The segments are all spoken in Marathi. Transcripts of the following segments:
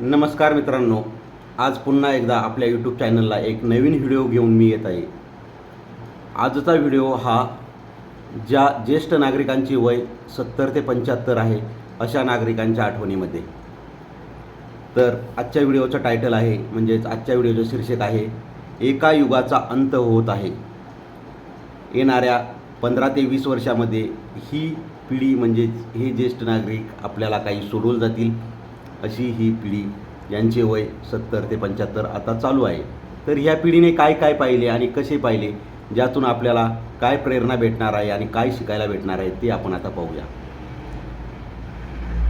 नमस्कार मित्रांनो, आज पुन्हा एकदा आपल्या यूट्यूब चॅनलला एक नवीन व्हिडिओ घेऊन मी येत आहे। आजचा व्हिडिओ हा ज्या ज्येष्ठ नागरिकांची वय 70 ते 75 आहे अशा नागरिकांच्या आठवणीमध्ये। तर आजच्या व्हिडिओचं टायटल आहे म्हणजेच आजच्या व्हिडिओचं शीर्षक आहे एका युगाचा अंत होत आहे। येणाऱ्या 15 ते 20 वर्षामध्ये ही पिढी म्हणजेच हे ज्येष्ठ नागरिक आपल्याला काही सोडून जातील अशी ही पिढी यांचे वय 70 ते 75 आता चालू आहे। तर ह्या पिढीने काय काय पाहिले आणि कसे पाहिले, ज्यातून आपल्याला काय प्रेरणा भेटणार आहे आणि काय शिकायला भेटणार आहे ते आपण आता पाहूया।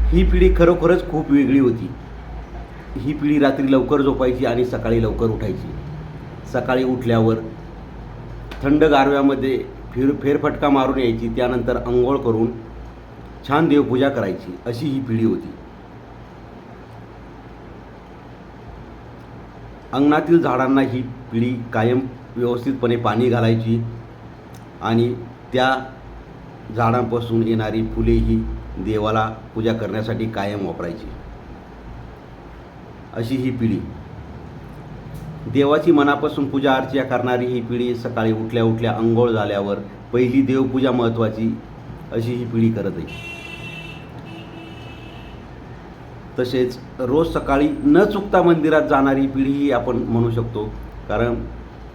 ही पिढी खरोखरच खूप वेगळी होती। ही पिढी रात्री लवकर झोपायची आणि सकाळी लवकर उठायची। सकाळी उठल्यावर थंड गारव्यामध्ये फेरफटका मारून यायची, त्यानंतर अंघोळ करून छान देवपूजा करायची, अशी ही पिढी होती। अंगणातील झाडांना ही पिढी कायम व्यवस्थितपणे पाणी घालायची आणि त्या झाडांपासून येणारी फुले ही देवाला पूजा करण्यासाठी कायम वापरायची, अशी ही पिढी। देवाची मनापासून पूजा अर्चा करणारी ही पिढी सकाळी उठल्या उठल्या अंघोळ झाल्यावर पहिली देवपूजा महत्त्वाची अशी ही पिढी करत आहे। तसेच रोज सकाळी न चुकता मंदिरात जाणारी पिढीही आपण म्हणू शकतो, कारण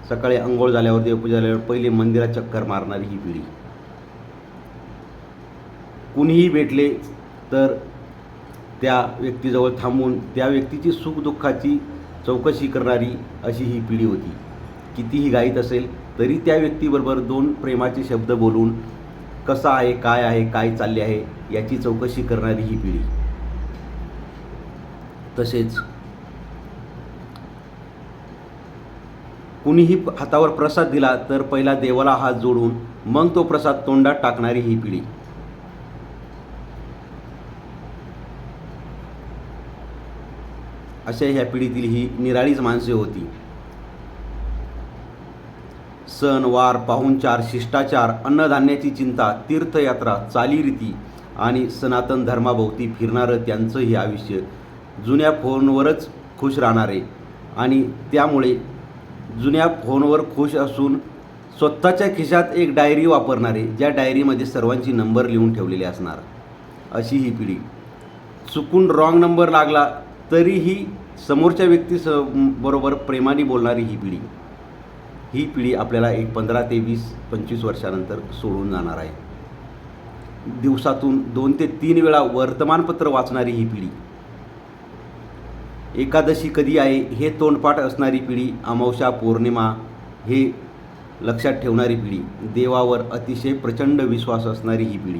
सकाळी अंघोळ झाल्यावर देवपूजा झाल्यावर पहिले मंदिरात चक्कर मारणारी ही पिढी। कुणीही भेटले तर त्या व्यक्तीजवळ थांबून त्या व्यक्तीची सुखदुःखाची चौकशी करणारी अशी ही पिढी होती। कितीही घाईत असेल तरी त्या व्यक्तीबरोबर 2 प्रेमाचे शब्द बोलून कसा आहे, काय चालले आहे याची चौकशी करणारी ही पिढी। तसेच कुणीही हातावर प्रसाद दिला तर पहिला देवाला हात जोडून मग तो प्रसाद तोंडात टाकणारी ही पिढी। अशा ह्या पिढीतील ही निराळीच माणसे होती। सण वार, पाहुणचार, शिष्टाचार, अन्नधान्याची चिंता, तीर्थयात्रा, चालीरीती आणि सनातन धर्माभोवती फिरणारं त्यांचं हे आयुष्य, जुन्या फोनवरच खुश राहणारे आणि त्यामुळे जुन्या फोनवर खुश असून स्वतःच्या खिशात एक डायरी वापरणारे, ज्या डायरीमध्ये सर्वांची नंबर लिहून ठेवलेले असणार, अशी ही पिढी। चुकून रॉंग नंबर लागला तरीही समोरच्या बरोबर प्रेमाने बोलणारी ही पिढी। ही पिढी आपल्याला एक 15 ते 20-25 वर्षानंतर सोडून जाणार आहे। दिवसातून 2 ते 3 वेळा वर्तमानपत्र वाचणारी ही पिढी। एकादशी कधी आहे हे तोंडपाठ असणारी पिढी। अमावस्या पौर्णिमा हे लक्षात ठेवणारी पिढी। देवावर अतिशय प्रचंड विश्वास असणारी ही पिढी।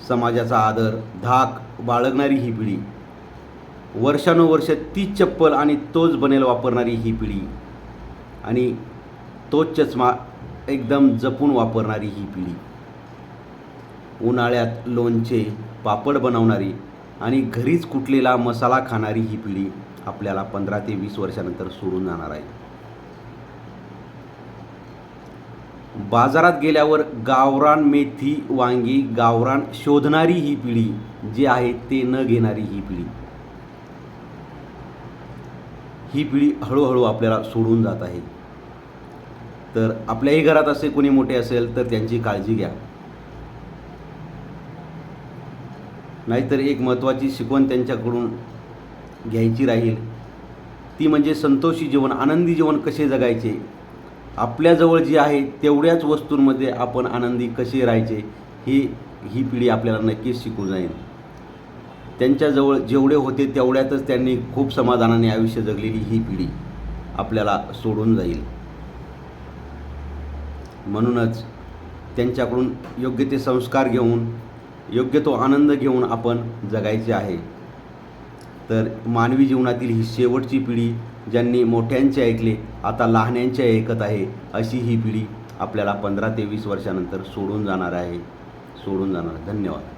समाजाचा आदर धाक बाळगणारी ही पिढी। वर्षानुवर्ष तीच चप्पल आणि तोच बनेल वापरणारी ही पिढी आणि तोच चष्मा एकदम जपून वापरणारी ही पिढी। उन्हाळ्यात लोणचे पापड बनवणारी आणि घरीच कुटलेला मसाला खाणारी ही पिढी आपल्याला 15 ते 20 वर्षानंतर सोडून जाणार आहे। बाजारात गेल्यावर गावरान मेथी वांगी गावरान शोधणारी ही पिढी, जे आहे ते न घेणारी ही पिढी। ही पिढी हळूहळू आपल्याला सोडून जात आहे। तर आपल्याही घरात असे कोणी मोठे असेल तर त्यांची काळजी घ्या, नाहीतर एक महत्त्वाची शिकवण त्यांच्याकडून घ्यायची राहील, ती म्हणजे संतोषी जीवन, आनंदी जीवन कसे जगायचे। आपल्याजवळ जे आहे तेवढ्याच वस्तूंमध्ये आपण आनंदी कसे राहायचे ही पिढी आपल्याला नक्कीच शिकवून जाईल। त्यांच्याजवळ जेवढे होते तेवढ्यातच त्यांनी खूप समाधानाने आयुष्य जगलेली ही पिढी आपल्याला सोडून जाईल। म्हणूनच त्यांच्याकडून योग्य ते संस्कार घेऊन योग्य तो आनंद घेऊन आपण जगायचे आहे। तर मानवी जीवनातील ही शेवटची पिढी, ज्यांनी मोठ्यांचे ऐकले आता लहान्यांचे ऐकत आहे, अशी ही पिढी आपल्याला 15 ते 20 वर्षानंतर सोडून जाणार आहे। धन्यवाद।